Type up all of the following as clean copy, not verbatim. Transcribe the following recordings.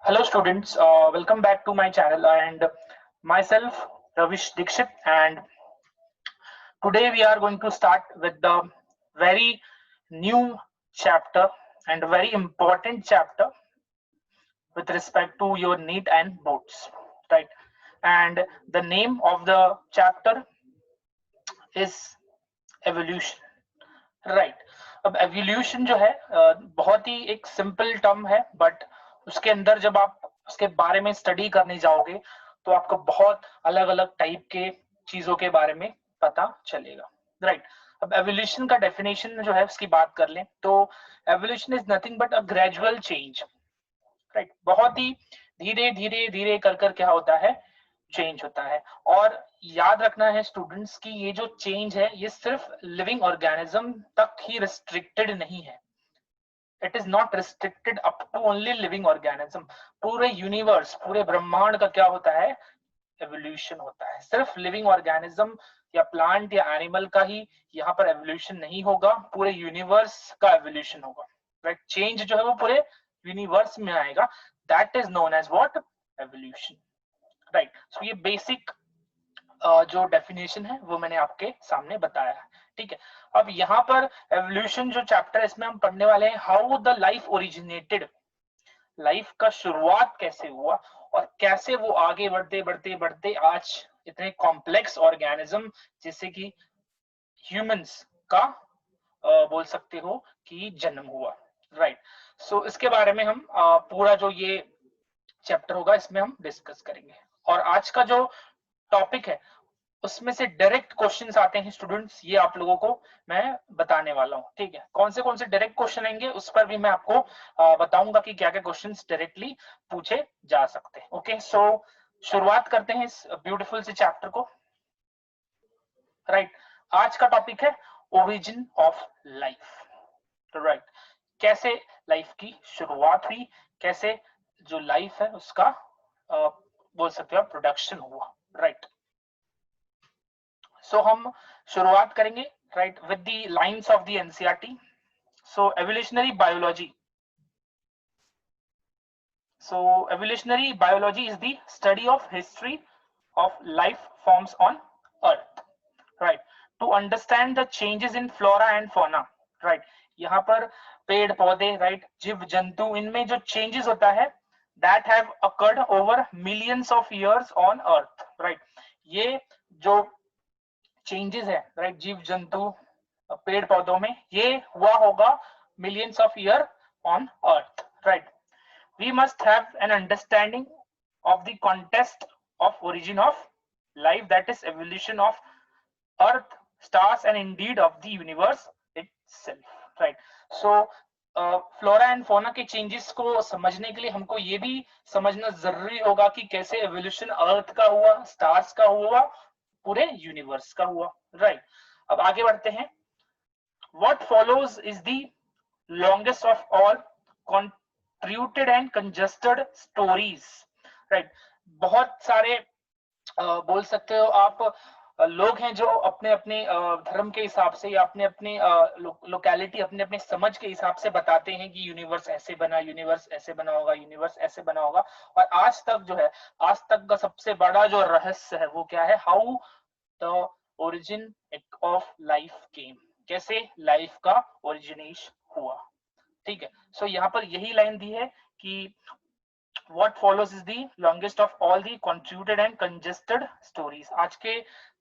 Hello students, welcome back to my channel and myself Ravish Dikshit, and today we are going to start with the very new chapter and a very important chapter with respect to your NEET and boards, right? And the name of the chapter is evolution, right? अब evolution जो है बहुत ही एक simple term है, but उसके अंदर जब आप उसके बारे में स्टडी करने जाओगे तो आपको बहुत अलग अलग टाइप के चीजों के बारे में पता चलेगा, राइट? अब एवोल्यूशन का डेफिनेशन जो है उसकी बात कर लें तो evolution is nothing but a gradual change, right? बहुत ही धीरे धीरे धीरे कर कर क्या होता है, चेंज होता है। और याद रखना है स्टूडेंट्स की ये जो चेंज है ये सिर्फ लिविंग ऑर्गेनिज्म तक ही रिस्ट्रिक्टेड नहीं है। It is not restricted up to only living organism. पूरे यूनिवर्स, पूरे ब्रह्मांड का क्या होता है, एवोल्यूशन होता है। सिर्फ लिविंग ऑर्गेनिज्म या प्लांट या एनिमल का ही यहाँ पर एवोल्यूशन नहीं होगा, पूरे यूनिवर्स का एवोल्यूशन होगा, राइट? चेंज जो है वो पूरे यूनिवर्स में आएगा। That is known as what, evolution, right? So ये बेसिक जो डेफिनेशन है वो मैंने आपके सामने बताया है, ठीक है? अब यहाँ पर एवोल्यूशन जो चैप्टर है इसमें हम पढ़ने वाले हैं how the life originated, life का शुरुआत कैसे हुआ और कैसे वो आगे बढ़ते बढ़ते बढ़ते आज इतने कॉम्प्लेक्स ऑर्गेनिज्म जैसे कि ह्यूमंस का बोल सकते हो कि जन्म हुआ, राइट? सो इसके बारे में हम पूरा जो ये चैप्टर होगा इसमें हम डिस्कस करेंगे। और आज का जो टॉपिक है उसमें से डायरेक्ट क्वेश्चंस आते हैं स्टूडेंट्स, ये आप लोगों को मैं बताने वाला हूँ, ठीक है? कौन से डायरेक्ट क्वेश्चन आएंगे उस पर भी मैं आपको बताऊंगा कि क्या क्या क्वेश्चंस डायरेक्टली पूछे जा सकते हैं। ओके, सो शुरुआत करते हैं इस ब्यूटीफुल से चैप्टर को, राइट? आज का टॉपिक है ओरिजिन ऑफ लाइफ, राइट? कैसे लाइफ की शुरुआत हुई, कैसे जो लाइफ है उसका बोल सकते हो प्रोडक्शन हुआ, राइट? सो हम शुरुआत करेंगे, right, with the lines of the NCERT. So evolutionary biology, so evolutionary biology is the study of history of life forms on earth, right? To understand the changes in flora and fauna, right? यहाँ पर पेड़ पौधे, right, जीव जंतु, इनमें जो changes होता है that have occurred over millions of years on earth, right? ये जो चेंजेस है, राइट, जीव जंतु पेड़ पौधों में, ये हुआ होगा millions of year on earth, right? We must have an understanding of the context of origin of life, that is evolution of earth, stars and indeed of the universe itself, right? So flora and fauna के changes को समझने के लिए हमको ये भी समझना जरूरी होगा कि कैसे एवोल्यूशन अर्थ का हुआ, स्टार्स का हुआ, पूरे यूनिवर्स का हुआ, राइट? अब आगे बढ़ते हैं। What follows is the longest of all convoluted and congested stories, right? बहुत सारे बोल सकते हो आप लोग हैं जो अपने अपने धर्म के हिसाब से या अपने अपने लोकेलिटी, अपने अपने समझ के हिसाब से बताते हैं कि यूनिवर्स ऐसे बना, यूनिवर्स ऐसे बना होगा, यूनिवर्स ऐसे बना होगा। और आज तक जो है, आज तक का सबसे बड़ा जो रहस्य है वो क्या है, how the origin of life came, कैसे लाइफ का ओरिजिनेशन हुआ, ठीक है? सो यहाँ पर यही लाइन दी है कि what follows is the longest of all the convoluted and congested stories।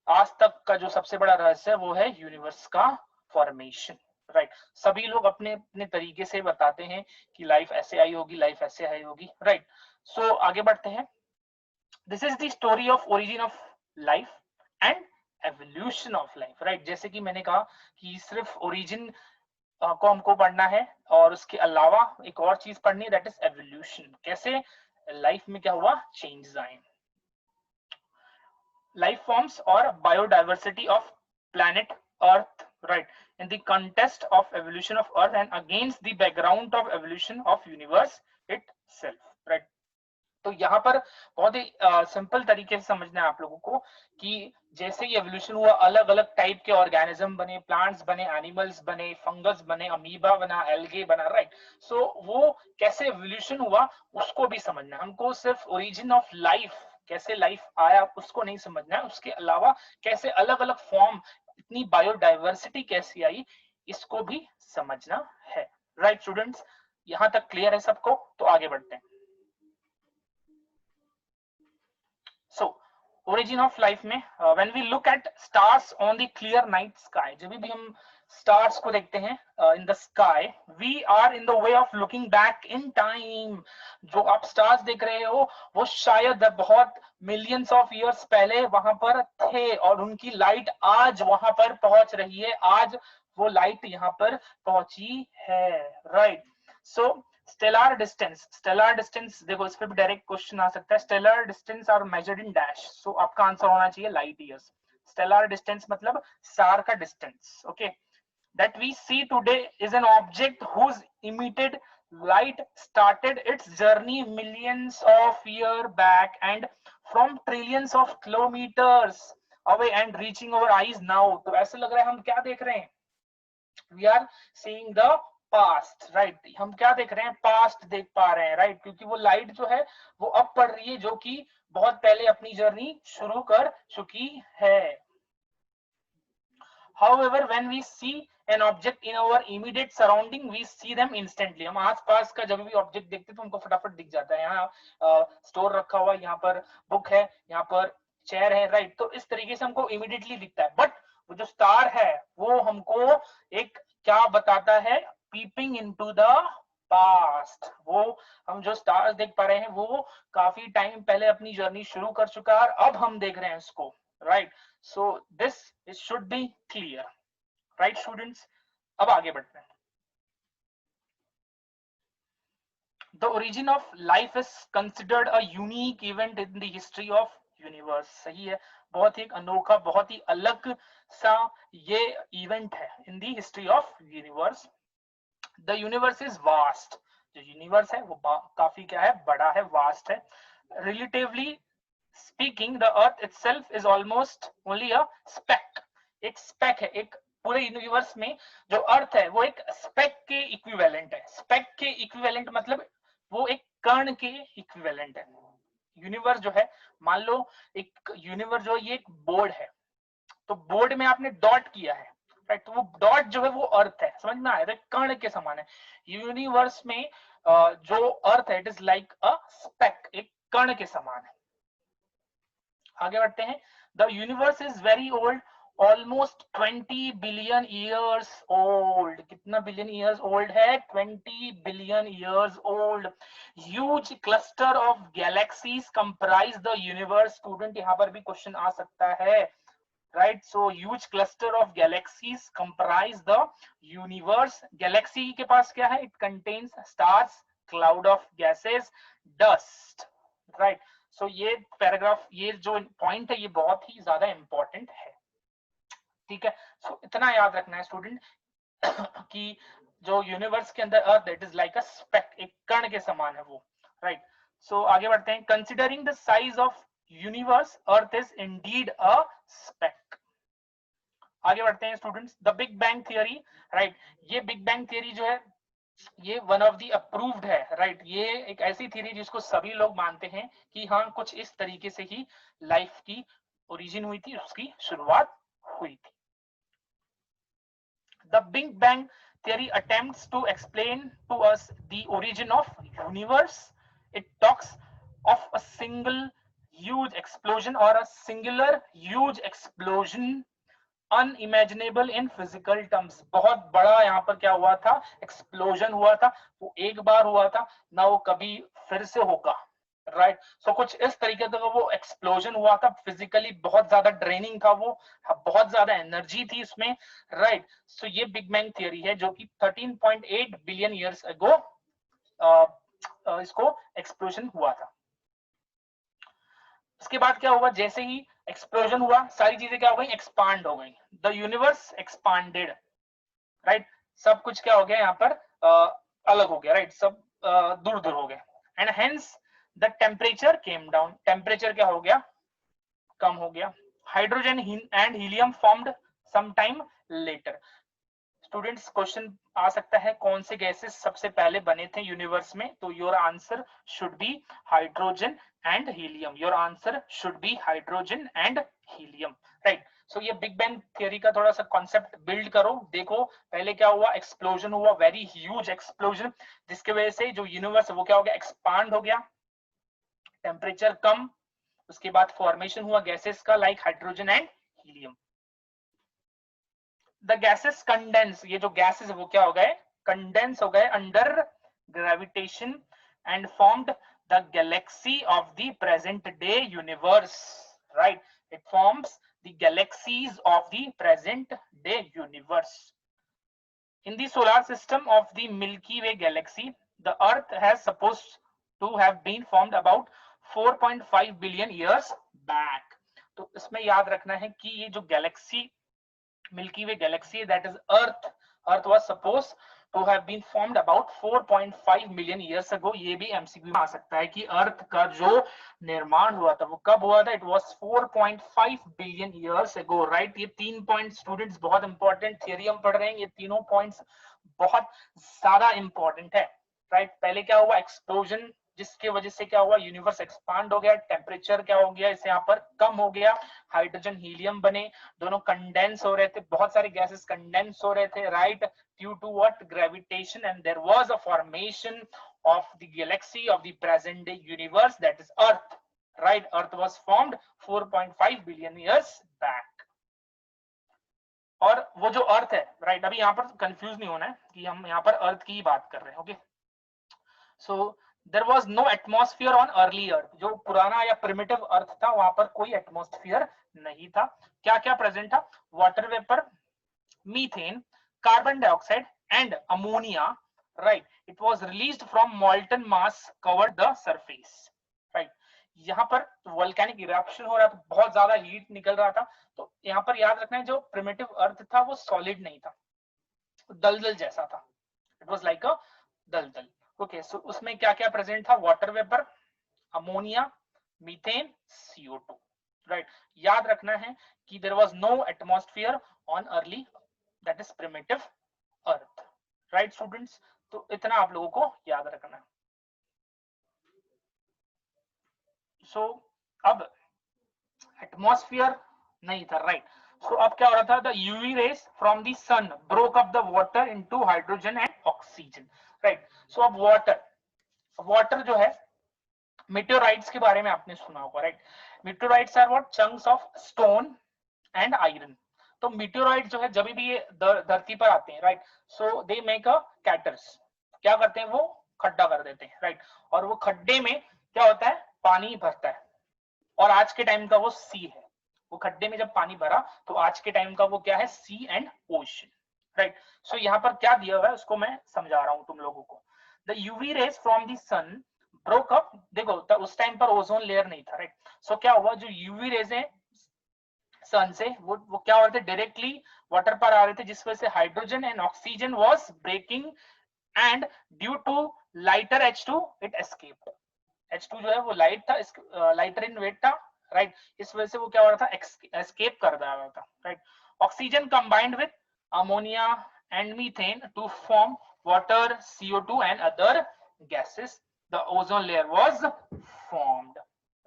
आज तक का जो सबसे बड़ा रहस्य है वो है यूनिवर्स का फॉर्मेशन, राइट? सभी लोग अपने अपने तरीके से बताते हैं कि लाइफ ऐसे आई होगी, लाइफ ऐसे आई होगी, राइट? सो आगे बढ़ते हैं। This is the story of origin of life and evolution of life, right? जैसे कि मैंने कहा कि सिर्फ ओरिजिन को हमको पढ़ना है और उसके अलावा एक और चीज पढ़नी है, दैट इज एवोल्यूशन, कैसे लाइफ में क्या हुआ, चेंजेस आए। लाइफ फॉर्म्स और biodiversity of planet earth, right, in the context of evolution of earth and against the background of evolution of universe itself, right? तो यहाँ पर बहुत ही सिंपल तरीके से समझना है आप लोगों को कि जैसे ही एवोल्यूशन हुआ, अलग अलग टाइप के ऑर्गेनिज्म बने, प्लांट्स बने, एनिमल्स बने, फंगस बने, अमीबा बना, एल्गे बना, राइट। सो वो कैसे एवोल्यूशन हुआ उसको भी समझना है हमको। सिर्फ ओरिजिन ऑफ लाइफ, कैसे लाइफ आया उसको नहीं समझना है, उसके अलावा कैसे अलग अलग फॉर्म, इतनी बायोडाइवर्सिटी कैसी आई इसको भी समझना है, राइट स्टूडेंट्स। यहां तक क्लियर है सबको? तो आगे बढ़ते हैं। So, origin of life में when we look at stars on the clear night sky, जब भी हम stars को देखते हैं in the sky, we are in the way of looking back in time. जो आप stars देख रहे हो वो शायद बहुत millions of years पहले वहां पर थे और उनकी लाइट आज वहां पर पहुंच रही है, आज वो लाइट यहाँ पर पहुंची है, राइट। सो स्टेलर डिस्टेंस देखो इस पे भी डायरेक्ट क्वेश्चन आ सकता है। Stellar distance are measured in dash, so आपका आंसर होना चाहिए लाइट ईयर्स। स्टेलर डिस्टेंस मतलब स्टार का distance, okay. That we see today is an object whose emitted light started its journey millions of years back and from trillions of kilometers away and reaching our eyes now। तो ऐसा लग रहा है हम क्या देख रहे हैं? We are seeing the past, right. हम क्या देख रहे हैं? पास्ट देख पा रहे हैं, राइट, क्योंकि वो लाइट जो है वो अब पड़ रही है जो कि बहुत पहले अपनी जर्नी शुरू कर चुकी है। However, when we see an object in our immediate surrounding, we see them instantly। हम आसपास का जब भी ऑब्जेक्ट देखते हैं तो हमको फटाफट दिख जाता है। यहाँ स्टोर रखा हुआ, यहाँ पर बुक है, यहाँ पर चेयर है, राइट। तो इस तरीके से हमको इमीडिएटली दिखता है। बट वो जो स्टार है वो हमको एक क्या बताता है? Peeping into the past. वो हम जो स्टार्स देख पा रहे हैं वो काफी टाइम पहले अपनी जर्नी शुरू कर चुका है और अब हम देख रहे हैं उसको, right. So this it should be clear, right students. अब आगे बढ़ते हैं। The origin of life is considered a unique event in the history of universe। सही है, बहुत ही अनोखा, बहुत ही अलग सा ये इवेंट है in the history of universe। The universe is vast। जो यूनिवर्स है वो काफी क्या है? बड़ा है, वास्ट है। Relatively speaking, the earth itself is almost only a speck। एक स्पेक है, एक पूरे यूनिवर्स में जो अर्थ है वो एक स्पेक के इक्विवेलेंट है। स्पेक के इक्विवेलेंट मतलब वो एक कण के इक्विवेलेंट है। यूनिवर्स जो है, मान लो एक यूनिवर्स जो ये एक बोर्ड है, तो बोर्ड में आपने डॉट किया है, राइट, तो वो डॉट जो है वो अर्थ है, समझ में आया? कण के समान है। यूनिवर्स में जो अर्थ है it is like a speck, एक कण के समान है। आगे बढ़ते हैं। The universe is very old, almost 20 billion years old. कितना बिलियन ईयर्स ओल्ड है? 20 billion years old. Huge cluster of galaxies comprise the universe. Student यहाँ पर भी क्वेश्चन आ सकता है, right? So huge cluster of galaxies comprise the universe। galaxy के पास क्या है? It contains stars, cloud of gases, dust, right? So ये पैराग्राफ, ये जो पॉइंट है ये बहुत ही ज्यादा इंपॉर्टेंट है, ठीक है। सो इतना याद रखना है स्टूडेंट कि जो यूनिवर्स के अंदर earth it is like a speck, एक कण के समान है वो, राइट। सो आगे बढ़ते हैं। Considering the size of universe, earth is indeed a speck. आगे बढ़ते हैं students. The big bang theory, right, ये बिग बैंग थियरी जो है ये वन ऑफ दी अप्रूव्ड है, राइट। ये एक ऐसी थियरी जिसको सभी लोग मानते हैं कि हाँ कुछ इस तरीके से ही लाइफ की ओरिजिन हुई थी, उसकी शुरुआत हुई थी। The Big Bang theory attempts to explain to us the origin of universe। It talks of a single huge explosion or a singular huge explosion unimaginable in physical terms। बहुत बड़ा यहाँ पर क्या हुआ था? एक्सप्लोजन हुआ था। वो एक बार हुआ था ना, वो कभी फिर से होगा, राइट। सो कुछ इस तरीके से वो एक्सप्लोजन हुआ था, फिजिकली बहुत ज्यादा ड्रेनिंग था वो, बहुत ज्यादा एनर्जी थी इसमें, राइट। सो ये बिग बैंग थियरी है जो कि 13.8 बिलियन ईयर्स अगो इसको एक्सप्लोजन हुआ था। उसके बाद क्या हुआ? जैसे ही एक्सप्लोजन हुआ सारी चीजें क्या हो गई? एक्सपांड हो गई। The universe expanded, right. सब कुछ क्या हो गया यहाँ पर? अलग हो गया, राइट। सब दूर दूर हो गए। And hence the temperature came down, temperature क्या हो गया, कम हो गया. Hydrogen and helium formed some time later. Students question आ सकता है कौन से गैसेस सबसे पहले बने थे यूनिवर्स में, तो your answer should be hydrogen and helium. Your answer should be hydrogen and helium, right. So ये बिग बैंग थियरी का थोड़ा सा कॉन्सेप्ट बिल्ड करो. देखो पहले क्या हुआ, एक्सप्लोजन हुआ, वेरी ह्यूज एक्सप्लोजन, जिसके वजह से जो यूनिवर्स है वो क्या हो गया, एक्सपांड हो गया, टेम्परेचर कम, उसके बाद फॉर्मेशन हुआ गैसेस का like hydrogen and helium. The gases condense, ये जो गैसेस है वो क्या हो गए, कंडेंस हो गए under gravitation and formed the galaxy of the present day universe, right. It forms the galaxies of the present day universe. In the solar system of the Milky Way galaxy, the Earth has supposed to have been formed about 4.5 billion years back. तो इसमें याद रखना है कि ये जो Galaxy Milky Way galaxy, that is Earth, Earth was supposed to have been formed about 4.5 million years ago. ये भी MCQ में आ सकता है कि अर्थ का जो निर्माण हुआ था वो कब हुआ था, it was 4.5 billion years ago, right. ये 3 पॉइंट स्टूडेंट्स बहुत इंपॉर्टेंट थियरी हम पढ़ रहे हैं, ये तीनों पॉइंट्स बहुत ज्यादा इंपॉर्टेंट है, राइट. पहले क्या हुआ, एक्सप्लोजन, जिसके वजह से क्या हुआ, यूनिवर्स एक्सपांड हो गया, टेम्परेचर क्या हो गया, इसे यहाँ पर कम हो गया, हाइड्रोजन हीलियम बने, दोनों कंडेंस हो रहे थे, बहुत सारे गैसेस कंडेंस हो रहे थे, right, due to what, gravitation, and there was a formation of the galaxy of the present day universe, that is earth, right. Earth was formed 4.5 billion years back. और वो जो अर्थ है, राइट, अभी यहाँ पर कंफ्यूज नहीं होना है कि हम यहाँ पर अर्थ की ही बात कर रहे हैं, okay. So there was no atmosphere on early earth. जो पुराना या primitive अर्थ था वहां पर कोई एटमॉस्फेयर नहीं था. क्या क्या प्रेजेंट था, water vapour, methane, carbon dioxide and ammonia, right. It was released from मॉल्टन mass covered the surface, right. यहाँ पर वोल्केनिक इरप्शन हो रहा था, बहुत ज्यादा हीट निकल रहा था. तो यहाँ पर याद रखना है जो प्रिमिटिव अर्थ था वो सॉलिड नहीं था, दलदल जैसा था. इट वाज लाइक अ दलदल. ओके, सो उसमें क्या क्या प्रेजेंट था, water vapour, ammonia, methane, CO2, right. याद रखना है कि there was no atmosphere on early, that is primitive earth, right students. तो इतना आप लोगों को याद रखना है. सो अब एटमॉस्फेयर नहीं था, राइट. सो अब क्या हो रहा था, the UV rays from the sun broke up the water into hydrogen and oxygen, right. So अब वाटर जो है, मेटेओराइट्स के बारे में आपने सुना होगा, right. Meteorites are what, chunks of stone and iron. तो मेटेओराइट जो है जब भी ये धरती पर आते हैं, right, so they make a craters. क्या करते हैं, वो खड्डा कर देते हैं, राइट. और वो खड्डे में क्या होता है, पानी भरता है, और आज के टाइम का वो सी है. वो खड्डे में जब पानी भरा तो आज के टाइम का वो क्या है, सी एंड ओशन, राइट. सो यहाँ पर क्या दिया हुआ है उसको मैं समझा रहा हूं तुम लोगों को. The UV rays from the sun broke up. देखो उस टाइम पर ओजोन लेयर नहीं था, राइट. सो क्या हुआ, जो यूवी रेज है सन से वो क्या हो रहे थे, डायरेक्टली वाटर पर आ रहे थे, जिस वजह से hydrogen and oxygen was breaking, and due to lighter H2 it escaped. H2 जो है वो लाइट था, लाइटर इन वेट था, राइट. इस वजह से वो क्या हो रहा था, एस्केप कर रहा था, right. Oxygen combined with ammonia and methane to form water, CO2 and other gases. The ozone layer was formed,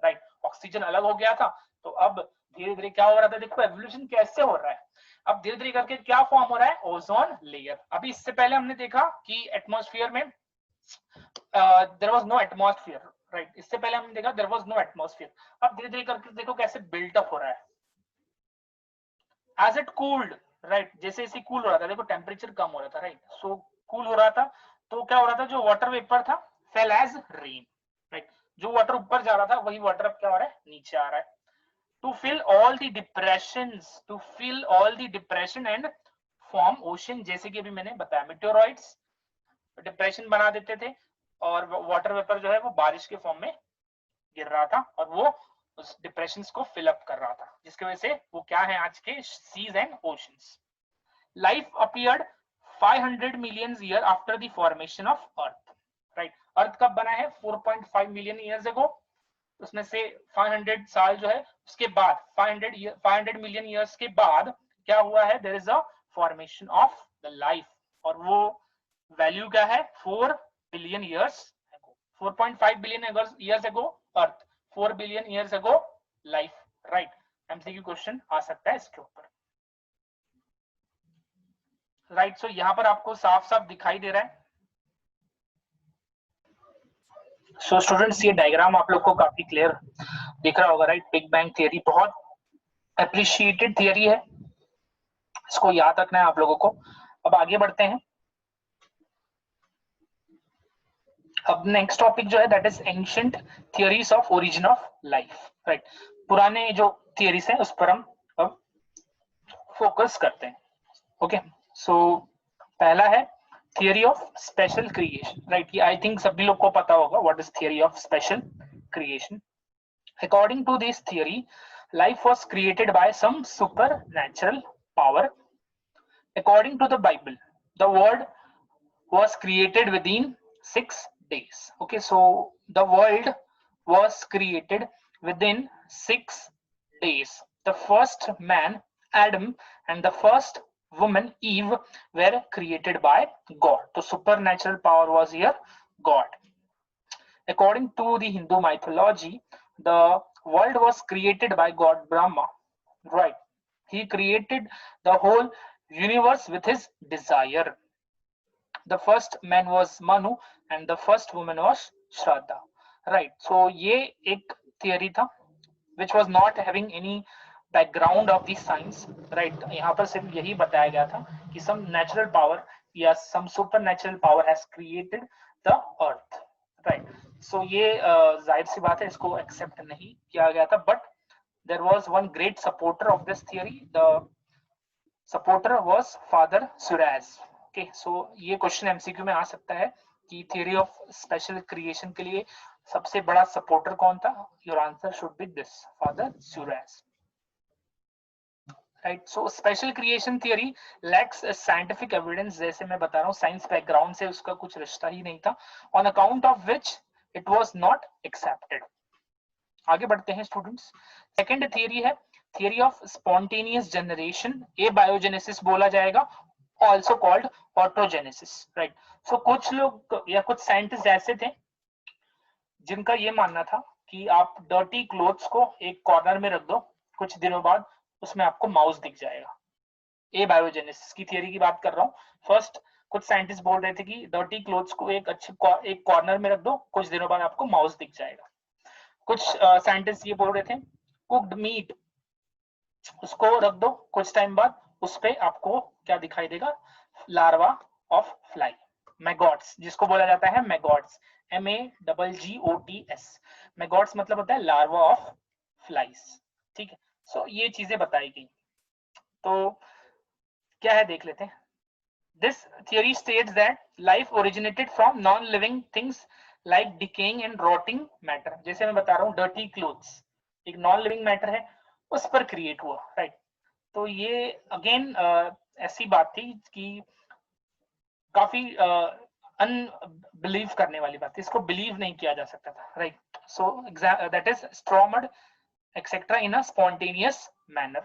right. Oxygen अलग हो गया था, तो अब धीरे धीरे क्या हो रहा था, देखो एवोल्यूशन कैसे हो रहा है. अब धीरे धीरे करके क्या फॉर्म हो रहा है, ओजोन लेयर. अभी इससे पहले हमने देखा कि एटमॉस्फेयर में there was no atmosphere, right. इससे पहले हमने देखा देयर वाज नो एटमॉस्फेयर. अब धीरे धीरे करके देखो कैसे बिल्टअप हो रहा है. एज इट कूल्ड, राइट, जैसे जैसे कूल हो रहा था, देखो टेम्परेचर कम हो रहा था, राइट. सो कूल हो रहा था तो क्या हो रहा था, जो वाटर वेपर था फेल एज रेन, राइट. जो वाटर ऊपर जा रहा था वही वाटर अब क्या हो रहा है, नीचे आ रहा है. To fill all the depressions, to fill all the depression and form ocean. जैसे कि अभी मैंने बताया, मेटेओराइट्स डिप्रेशन बना देते थे और वाटर वेपर जो है वो बारिश के फॉर्म में गिर रहा था और वो उस डिप्रेशन को फिलअप कर रहा था, जिसकी वजह से वो क्या है, आज के seas and oceans. Life appeared 500 million year after the formation of earth, right. Earth कब बना है 4.5 मिलियन ईयर्स एगो, उसमें से 500 साल जो है उसके बाद 500 मिलियन ईयर्स के बाद क्या हुआ है, there is a formation of the life, और वो वैल्यू क्या है 4 बिलियन ईयर्स एगो, 4.5 billion years ago earth, 4 billion years ago life, right. MCQ question आ सकता है इसके ऊपर, राइट। सो यहाँ पर आपको साफ साफ दिखाई दे रहा है। सो स्टूडेंट्स ये डायग्राम आप लोग को काफी क्लियर दिख रहा होगा, राइट। बिग बैंग थियरी बहुत अप्रिशिएटेड थियरी है, इसको याद रखना है आप लोगों को। अब आगे बढ़ते हैं। अब नेक्स्ट टॉपिक जो है that is ancient theories of origin of life, right. पुराने जो थियरीज हैं उस पर हम अब फोकस करते हैं। ओके, सो पहला है theory of special creation, right. ये आई थिंक सभी लोग को पता होगा what is theory of special creation. According to this theory, life was created by some supernatural power. According to the Bible, the world was created within 6 days. Okay, so the world was created within 6 days. The first man, Adam, and the first woman, Eve, were created by God. So supernatural power was here, God. According to the Hindu mythology, the world was created by God Brahma, right? He created the whole universe with his desire. The first man was Manu and the first woman was Shraddha, right? So ये एक theory था which was not having any background of the science, right? यहाँ पर सिर्फ यही बताया गया था कि some natural power या some supernatural power has created the earth, right? So ये जाहिर सी बात है, इसको एक्सेप्ट नहीं किया गया था, but there was one great supporter of this theory, the supporter was father Suarez. Okay, so ये क्वेश्चन एमसीक्यू में आ सकता है कि थियरी ऑफ स्पेशल क्रिएशन के लिए सबसे बड़ा सपोर्टर कौन था। Your answer should be this, father Suarez, right. So special creation theory lacks scientific evidence, जैसे मैं बता रहा हूँ साइंस बैकग्राउंड से उसका कुछ रिश्ता ही नहीं था, on account of which it was not accepted. आगे बढ़ते हैं स्टूडेंट्स। सेकंड थियरी है theory of spontaneous generation, A biogenesis बोला जाएगा, ऑल्सो कॉल्ड ऑटोजेनेसिस, राइट। सो कुछ लोग या कुछ साइंटिस्ट ऐसे थे जिनका ये मानना था कि आप डर्टी क्लोथ्स को एक कॉर्नर में रख दो, कुछ दिनों बाद उसमें आपको माउस दिख जाएगा। ए बायोजेनेसिस की थियरी की बात कर रहा हूँ। फर्स्ट कुछ साइंटिस्ट बोल रहे थे कि डर्टी क्लोथ्स को एक कॉर्नर में रख दो, कुछ दिनों बाद आपको माउस दिख जाएगा। कुछ साइंटिस्ट ये बोल रहे थे कुक्ड मीट उसको रख दो, कुछ टाइम बाद उस पे आपको क्या दिखाई देगा, लार्वा ऑफ फ्लाई, मैगॉट्स, जिसको बोला जाता है मैगॉट्स, MAGGOTS। मैगॉट्स मतलब होता है लार्वा ऑफ फ्लाइज, ठीक है। सो ये चीजें बताई गई, तो क्या है देख लेते हैं। This theory states that life originated from non-living things like decaying and rotting matter. जैसे मैं बता रहा हूँ dirty clothes एक non-living matter है, उस पर create हुआ, right? तो ये again ऐसी बात थी कि काफी unbelieve करने वाली बात थी, इसको believe नहीं किया जा सकता था, right? So that is stormed etc. in a spontaneous manner.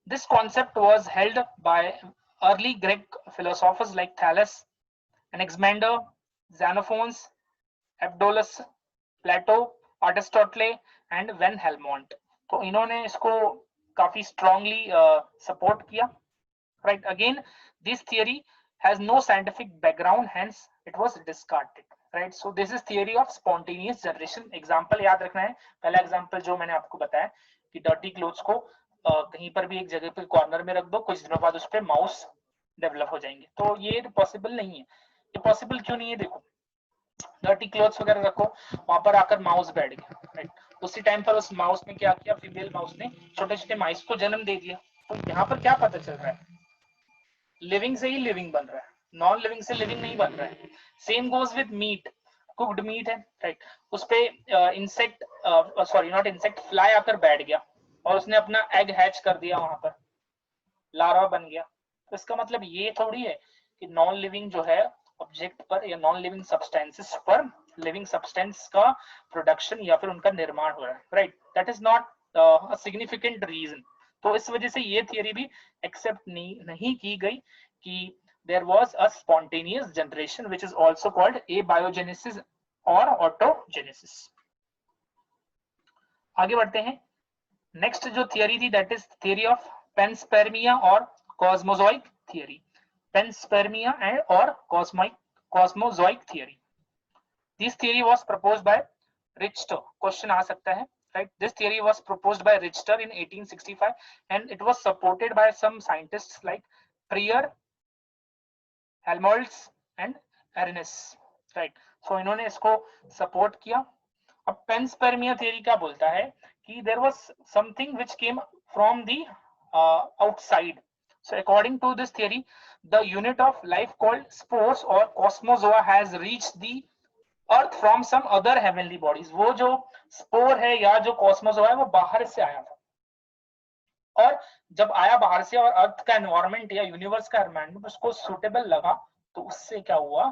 This concept was held by early Greek philosophers like Thales, Anaximander, Xenophon, Abdolus, Plato, Aristotle and Van Helmont. तो इन्होंने इसको काफी strongly support किया, right? Again, this theory has no scientific background, hence it was discarded, right? So this is theory of spontaneous generation. Example याद रखना है, पहला example जो मैंने आपको बताया कि dirty clothes को कहीं पर भी एक जगह पे कॉर्नर में रख दो, कुछ दिनों बाद उस पे माउस डेवलप हो जाएंगे, तो ये पॉसिबल नहीं है। ये पॉसिबल क्यों नहीं है, देखो डर्टी क्लोथ्स वगैरह रखो, वहां पर आकर माउस बैठ गया, राइट। उसी टाइम पर उस माउस ने क्या किया, फीमेल माउस ने छोटे छोटे माइस को जन्म दे दिया। तो यहाँ पर क्या पता चल रहा है, लिविंग से ही लिविंग बन रहा है, नॉन लिविंग से लिविंग नहीं बन रहा है। Same goes with meat, cooked meat है, राइट। उस पे insect sorry not insect, fly आकर बैठ गया और उसने अपना एग हैच कर दिया, वहां पर लार्वा बन गया। तो इसका मतलब ये थोड़ी है कि नॉन लिविंग जो है ऑब्जेक्ट पर या नॉन लिविंग सब्सटेंसेस पर लिविंग सब्सटेंस का प्रोडक्शन या फिर उनका निर्माण हो रहा है, right, that is not a significant reason. तो इस वजह से ये थियरी भी एक्सेप्ट नहीं की गई कि there was a spontaneous generation which is also called abiogenesis or autogenesis। आगे बढ़ते हैं। नेक्स्ट जो थियरी थी that is theory of panspermia और कॉस्मोजोइक थियरी। पेंस्पर्मिया एंड और cosmozoic theory. This theory was proposed by Richter. Question आ सकता है, right? This theory was proposed by Richter in 1865 and it was supported by some scientists like Prior, Helmholtz and Arrhenius, right? So इन्होंने इसको support किया। अब पेंस्पर्मिया theory क्या बोलता है कि there was something which came from the outside. So according to this theory, the unit of life called spores or cosmozoa has reached the earth from some other heavenly bodies. वो जो spore है या जो Cosmos है वो बाहर से आया था, और जब आया बाहर से और अर्थ का एनवायरनमेंट या यूनिवर्स का एनवायरनमेंट उसको सुटेबल लगा, तो उससे क्या हुआ,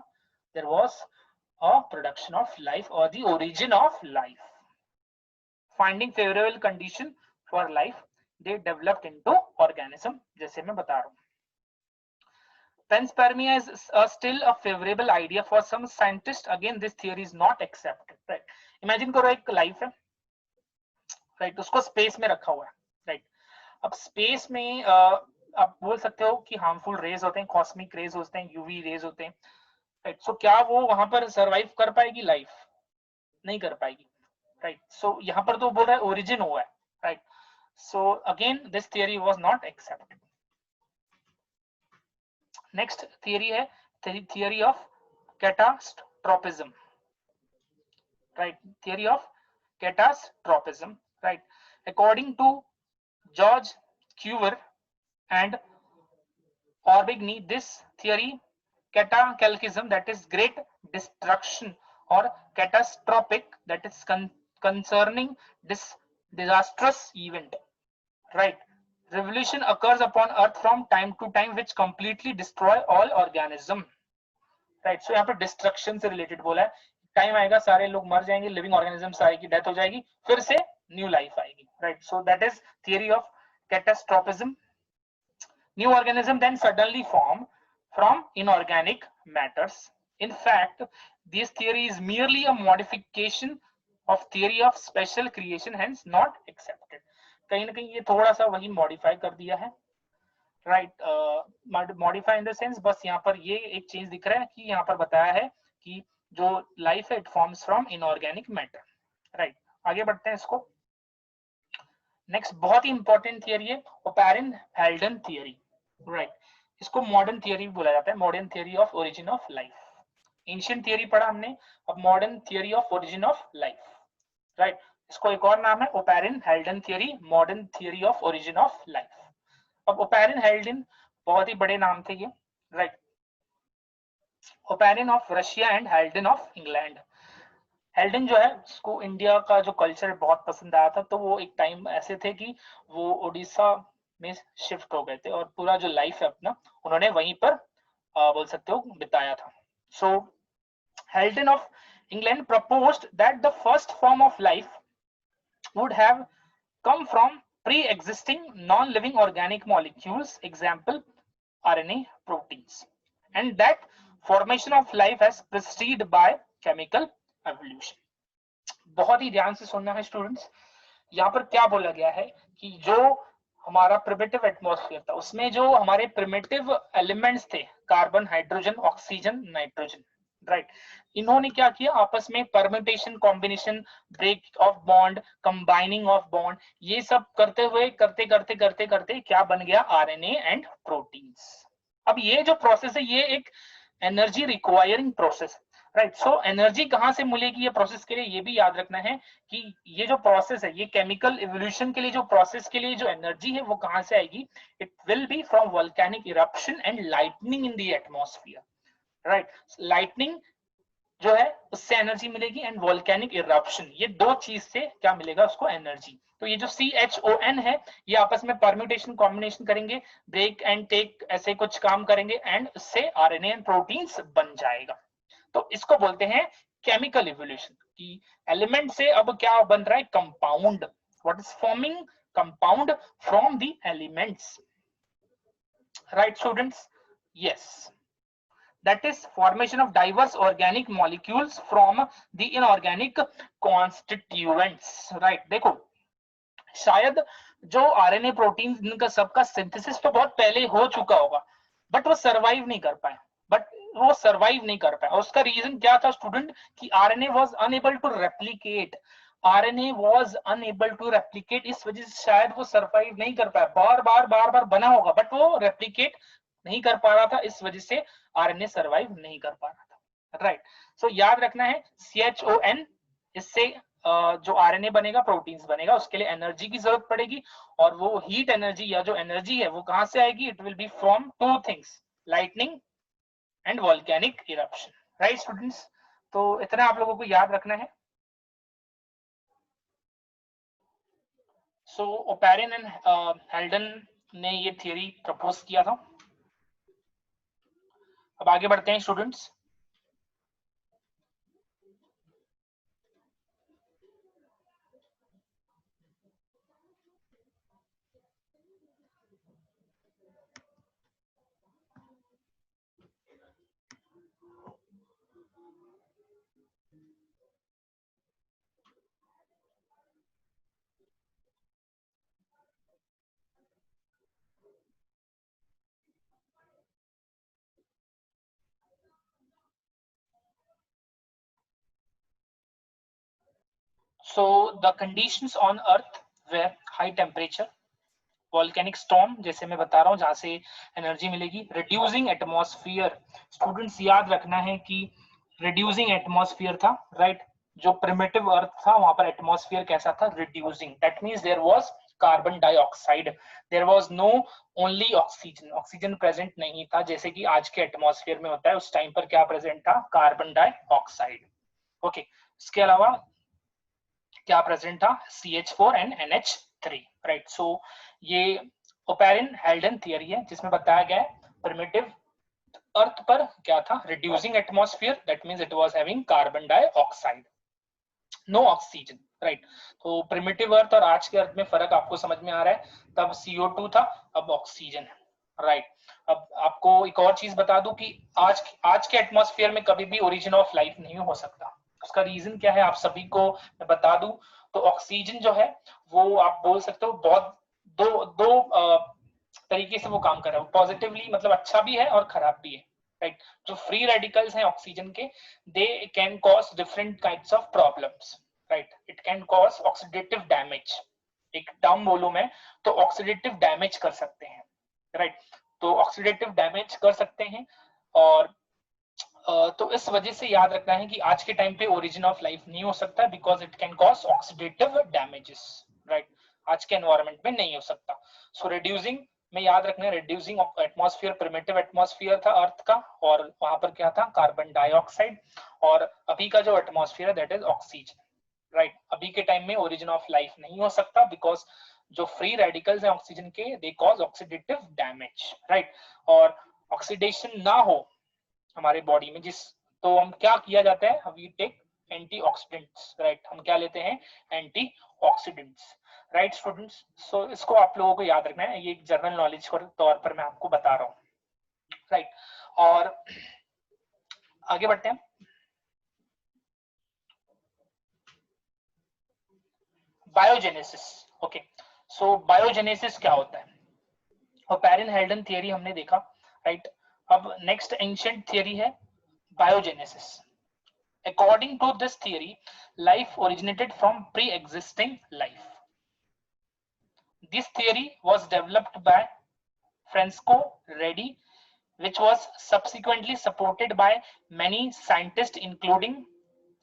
there was a production of life और the origin of life. Finding favourable condition for life they developed into organism, जैसे मैं बता रहा हूं। Panspermia is still a favorable idea for some scientists. Again, this theory is not accepted. Right? Imagine करो एक life है, right? उसको space में रखा हुआ है, right? अब स्पेस में आप बोल सकते हो कि हार्मफुल रेज होते हैं, कॉस्मिक रेज होते हैं, यूवी रेज होते हैं, right? So क्या वो वहां पर सरवाइव कर पाएगी लाइफ? नहीं कर पाएगी, right? So यहाँ पर तो बोल रहा है ओरिजिन हुआ है, right? So again, this theory was not accepted. Next theory है theory of catastrophism, right? Theory of catastrophism, right? According to George Cuvier and Orbigny, this theory cataclysm, that is great destruction, or catastrophic, that is concerning disastrous event, right? Revolution occurs upon earth from time to time which completely destroy all organism, right? So यहाँ पर destruction से related बोला है, time आएगा सारे लोग मर जाएंगे, लिविंग ऑर्गेनिजम्स आएगी, डेथ हो जाएगी, फिर से न्यू लाइफ आएगी, right? So that is theory of catastrophism. New organism then suddenly form from inorganic matters. In fact, this theory is merely a modification of theory of special creation, hence not accepted. कहीं ना कहीं ये थोड़ा सा वही modify कर दिया है, right? Modify in the sense, बस यहाँ पर ये एक चेंज दिख रहा है कि यहाँ पर बताया है कि जो लाइफ है it forms from inorganic matter, right? आगे बढ़ते हैं इसको। नेक्स्ट बहुत ही इंपॉर्टेंट थियरी है ओपेरिन हेल्डन थियरी, राइट? इसको मॉडर्न थियरी भी बोला जाता है, modern theory of origin of life. Ancient theory पढ़ा हमने, अब modern theory of origin of life, right? इसको एक और नाम है Oparin हेल्डन theory, modern theory of origin of life. अब ओपेरिन हेल्डन बहुत ही बड़े नाम थे ये, right? Oparin of Russia and हेल्डन of England. हेल्डन जो है उसको इंडिया का जो कल्चर बहुत पसंद आया था, तो वो एक टाइम ऐसे थे कि वो उड़ीसा में शिफ्ट हो गए थे और पूरा जो लाइफ है अपना उन्होंने वहीं पर बोल सकते हो बिताया था। So Haldane of England proposed that the first form of life would have come from pre-existing non-living organic molecules, example RNA, proteins, and that formation of life has preceded by chemical evolution. बहुत ही ध्यान से सुनना है students, यहाँ पर क्या बोला गया है कि जो हमारा प्रिमिटिव एटमॉस्फेयर था उसमें जो हमारे प्रिमिटिव एलिमेंट्स थे, carbon, hydrogen, oxygen, nitrogen, right? इन्होंने क्या किया, आपस में permutation, combination, break of bond, combining of bond, ये सब करते हुए करते क्या बन गया, आरएनए एंड प्रोटीन्स। अब ये जो प्रोसेस है ये एक energy requiring process, right? So energy कहां से मिलेगी ये प्रोसेस के लिए, ये भी याद रखना है कि ये जो प्रोसेस है, ये केमिकल इवोल्यूशन के लिए जो प्रोसेस के लिए जो एनर्जी है वो कहां से आएगी, it will be from volcanic eruption and lightning in the atmosphere, right? Lightning जो है उससे एनर्जी मिलेगी, एंड वोल्केनिक इरप्शन, ये दो चीज से क्या मिलेगा उसको एनर्जी। तो ये जो CHON है ये आपस में परम्यूटेशन कॉम्बिनेशन करेंगे, ब्रेक एंड टेक ऐसे कुछ काम करेंगे, एंड उससे आरएनए एंड प्रोटीन्स बन जाएगा। तो इसको बोलते हैं केमिकल इवोल्यूशन, कि एलिमेंट से अब क्या बन रहा है, compound, what is forming compound from the elements, right students? Yes, that is formation of diverse organic molecules from the inorganic constituents, right? देखो, शायद जो आरएनए प्रोटीन इनका सबका सिंथेसिस तो बहुत पहले हो चुका होगा, बट वो सरवाइव नहीं कर पाए, और उसका रीजन क्या था स्टूडेंट, कि RNA was unable to replicate, इस वजह से शायद वो सरवाइव नहीं कर पाया, बार बार बना होगा बट वो रेप्लिकेट नहीं कर पा रहा था, इस वजह से आरएनए सरवाइव नहीं कर पा रहा था, राइट? सो याद रखना है CHON, इससे जो आरएनए बनेगा, प्रोटीन्स बनेगा, उसके लिए एनर्जी की जरूरत पड़ेगी, और वो हीट एनर्जी या जो एनर्जी है वो कहां से आएगी, it will be from two things, lightning and volcanic eruption, right students? तो इतना आप लोगों को याद रखना है। सो ओपेरिन एंड हेल्डन ने ये थियरी प्रपोज किया था। अब आगे बढ़ते हैं students. So the conditions on earth were high temperature, volcanic storm, जैसे मैं बता रहा हूँ, जहां से एनर्जी मिलेगी, रिड्यूसिंग एटमॉस्फेयर, स्टूडेंट्स याद रखना है कि रिड्यूसिंग एटमॉस्फेयर था, राइट? जो प्रिमिटिव अर्थ था वहां पर एटमॉस्फेयर कैसा था, reducing, that means there was carbon dioxide, there was no only oxygen, oxygen present नहीं था जैसे कि आज के एटमॉस्फेयर में होता है, उस टाइम पर क्या प्रेजेंट था, कार्बन डाइऑक्साइड, ओके। इसके अलावा क्या प्रेजेंट था, CH4 and NH3, right? So ये ओपेरिन हेल्डन थियरी है जिसमें बताया गया है प्रिमिटिव अर्थ पर क्या था, reducing atmosphere, that means it was having carbon dioxide, no oxygen, right? तो प्रिमिटिव अर्थ और आज के अर्थ में फर्क आपको समझ में आ रहा है, तब CO2 था, अब ऑक्सीजन है, राइट? अब आपको एक और चीज बता दूं कि आज के एटमॉस्फेयर में कभी भी ओरिजिन ऑफ लाइफ नहीं हो सकता। उसका रीजन क्या है आप सभी को मैं बता दूं, तो ऑक्सीजन जो है वो आप बोल सकते हो बहुत दो तरीके से वो काम कर रहा है, पॉजिटिवली मतलब अच्छा भी है और खराब भी है, राइट? जो फ्री रेडिकल्स हैं ऑक्सीजन के, they can cause different kinds of problems, right? It can cause oxidative damage, एक टर्म बोलूं मैं तो ऑक्सीडेटिव डैमेज कर सकते हैं, राइट? तो ऑक्सीडेटिव डैमेज कर सकते हैं, और तो इस वजह से याद रखना है कि आज के टाइम पे ओरिजिन ऑफ लाइफ नहीं हो सकता, because it can cause oxidative damages, right? आज के एनवायरनमेंट में नहीं हो सकता। सो रिड्यूसिंग में याद रखना है, रिड्यूसिंग एटमॉस्फेयर प्रिमिटिव एटमॉस्फेयर था अर्थ का, और वहां पर क्या था, कार्बन डाइऑक्साइड, और अभी का जो एटमॉस्फेयर है दैट इज ऑक्सीजन, राइट? अभी के टाइम में ओरिजिन ऑफ लाइफ नहीं हो सकता, बिकॉज जो फ्री रेडिकल्स हैं ऑक्सीजन के, they cause oxidative damage, right? और ऑक्सीडेशन ना हो हमारे बॉडी में, जिस तो हम क्या किया जाता है, वी टेक एंटीऑक्सीडेंट्स, राइट? हम क्या लेते हैं, एंटीऑक्सीडेंट्स, राइट स्टूडेंट्स? सो इसको आप लोगों को याद रखना है, ये एक जनरल नॉलेज के तौर पर मैं आपको बता रहा हूँ, राइट? और आगे बढ़ते हैं। Biogenesis, okay. सो बायोजेनेसिस क्या होता है, ओपेरिन हेल्डन थियरी हमने देखा, राइट? अब नेक्स्ट एंशिएंट थियरी है biogenesis. According to this theory, life originated from pre-existing life. This theory was developed by Francisco Redi, which was subsequently supported by many scientists, including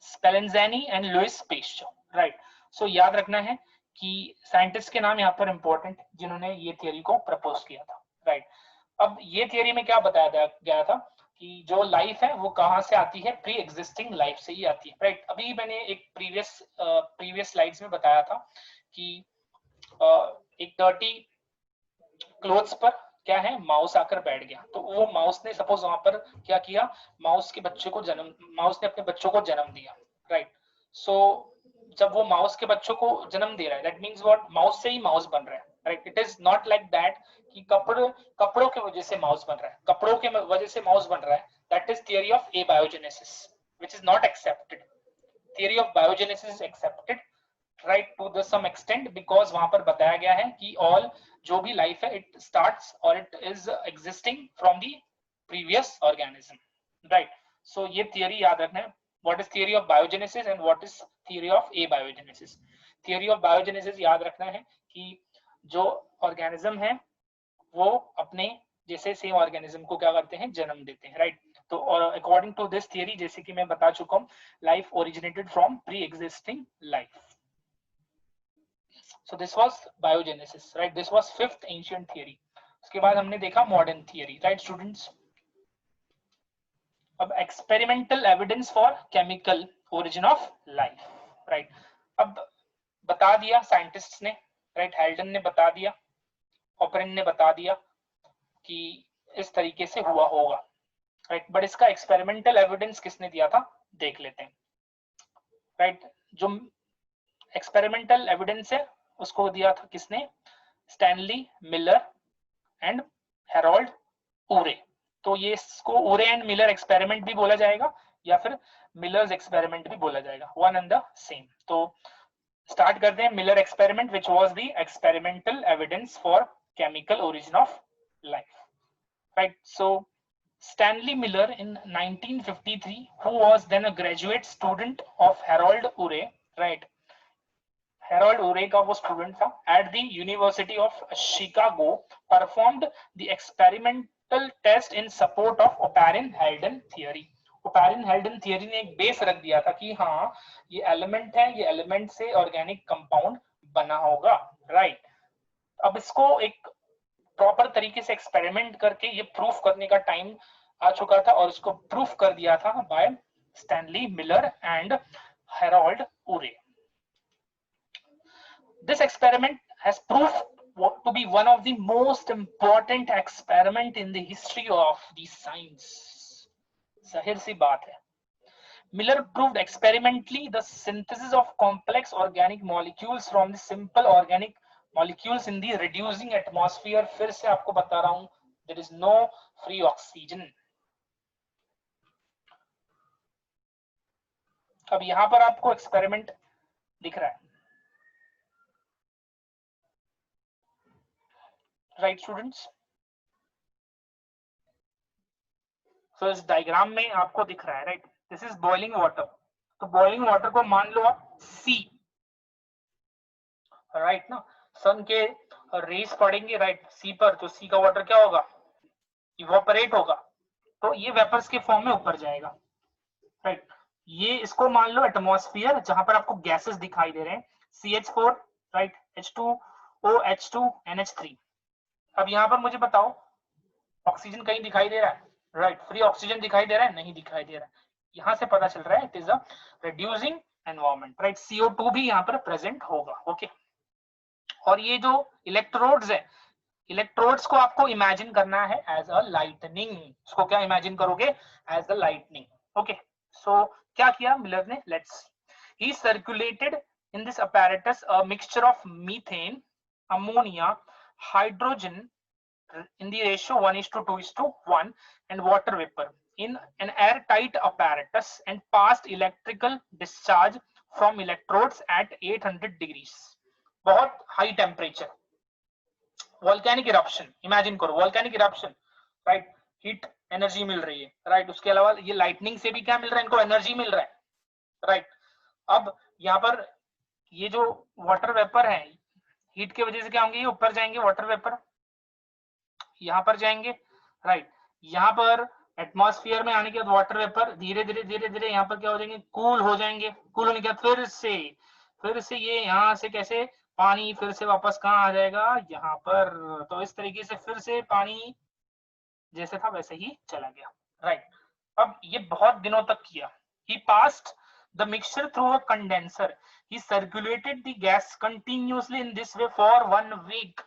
Spallanzani and Louis Pasteur. Right? So याद रखना है कि scientist के नाम यहाँ पर important, जिन्होंने ये थियरी को प्रपोज किया था, राइट? अब ये थियरी में क्या बताया गया था, कि जो लाइफ है वो कहाँ से आती है, प्री एग्जिस्टिंग लाइफ से ही आती है, राइट। अभी मैंने एक प्रीवियस स्लाइड्स में बताया था कि एक डर्टी क्लोथ्स पर क्या है, माउस आकर बैठ गया। तो वो माउस ने सपोज वहां पर क्या किया, माउस ने अपने बच्चों को जन्म दिया, राइट। सो जब वो माउस के बच्चों को जन्म दे रहा है, दैट मींस व्हाट, माउस से ही माउस बन रहा है, right. It is not like that कि कपड़ों की वजह से माउस बन रहा है, कपड़ों के वजह से माउस बन रहा है। That is theory of abiogenesis which is not accepted. Theory of biogenesis is accepted, right, to the some extent, because वहां पर बताया गया है कि ऑल जो भी लाइफ है इट स्टार्ट्स और it is existing from the previous organism, right. So ये थियरी याद रखना है, what is theory of biogenesis and what is theory of abiogenesis. Theory of biogenesis याद रखना है कि जो ऑर्गेनिज्म है वो अपने जैसे सेम ऑर्गेनिज्म को क्या करते हैं, जन्म देते हैं, राइट। तो अकॉर्डिंग टू दिस थियरी, जैसे कि मैं बता चुका हूँ, life originated from pre existing life. So this was biogenesis, right? This was fifth ancient theory. उसके बाद हमने देखा modern theory, right students? अब experimental evidence for chemical origin of life, right? अब बता दिया साइंटिस्ट्स ने, right? हेल्डन ने बता दिया, ऑपरेन ने बता दिया कि इस तरीके से हुआ होगा, right? बट इसका एक्सपेरिमेंटल एविडेंस किसने दिया था, देख लेते हैं, right? जो एक्सपेरिमेंटल एविडेंस है उसको दिया था किसने, स्टैनली मिलर एंड हेरोल्ड उरे। तो ये इसको उरे एंड मिलर एक्सपेरिमेंट भी बोला जाएगा या फिर मिलर्स एक्सपेरिमेंट भी बोला जाएगा, वन एंड द सेम। तो स्टार्ट करते हैं, Miller experiment which was the experimental evidence for chemical origin of life, right. So Stanley Miller in 1953, who was then a graduate student of Harold Urey, right? Harold Urey का वो student था at the University of Chicago, performed the experimental test in support of Oparin-Haldane theory. Oparin-Haldane theory ने एक base रख दिया था कि हाँ ये एलिमेंट है, ये एलिमेंट से ऑर्गेनिक कंपाउंड बना होगा, राइट। अब इसको एक प्रॉपर तरीके से एक्सपेरिमेंट करके ये प्रूफ करने का टाइम आ चुका था और इसको प्रूफ कर दिया था by Stanley Miller and Harold Urey. This experiment has proved to be one of the most important experiment in the history of the science. जाहिर सी बात है, Miller proved experimentally the synthesis of complex organic molecules from the simple organic molecules in the reducing atmosphere. फिर से आपको बता रहा हूं, there is no free oxygen. अब यहां पर आपको एक्सपेरिमेंट दिख रहा है, राइट स्टूडेंट्स। सो इस डायग्राम में आपको दिख रहा है, right, this is boiling water. तो बॉइलिंग वाटर को मान लो आप सी, राइट ना, सन के रेस पड़ेंगे, राइट, सी पर, तो सी का वाटर क्या होगा, इवोपरेट होगा, तो ये वेपर्स के फॉर्म में ऊपर जाएगा, राइट। ये इसको मान लो एटमॉस्फेयर, जहां पर आपको गैसेस दिखाई दे रहे हैं, CH4, राइट, H2O, NH3। अब यहाँ पर मुझे बताओ ऑक्सीजन कहीं दिखाई दे रहा है, राइट, फ्री ऑक्सीजन दिखाई दे रहा है, नहीं दिखाई दे रहा है। यहां से पता चल रहा है it is a reducing environment, right. CO2 भी यहाँ पर प्रेजेंट होगा, ओके। और ये जो इलेक्ट्रोड्स है, इलेक्ट्रोड्स को आपको इमेजिन करना है एज अ लाइटनिंग। इसको क्या इमेजिन करोगे, एज अ लाइटनिंग, ओके। सो क्या किया मिलर ने, let's, he circulated in this apparatus a mixture of methane, ammonia, hydrogen in the ratio 1:2:1 and water vapor in an airtight apparatus and passed electrical discharge from electrodes at 800 degrees. बहुत high temperature, volcanic eruption, imagine करो volcanic eruption, right, heat energy मिल रही है, right. उसके अलावा ये lightning से भी क्या मिल रहा है, इनको एनर्जी मिल रहा है, राइट। अब यहाँ पर ये जो वाटर वेपर है, हीट की वजह से क्या होंगे, ये ऊपर जाएंगे, वाटर वेपर यहाँ पर जाएंगे, राइट। यहाँ पर एटमॉस्फेयर में आने के बाद वाटर वेपर धीरे धीरे यहाँ पर क्या हो जाएंगे, कूल हो जाएंगे। कूल होने के बाद फिर से ये यहाँ से कैसे पानी फिर से वापस कहाँ आ जाएगा, यहाँ पर। तो इस तरीके से फिर से पानी जैसे था वैसे ही चला गया, राइट। अब ये बहुत दिनों तक किया। He passed the mixture through a condenser. He circulated the gas continuously in this way for 1 week.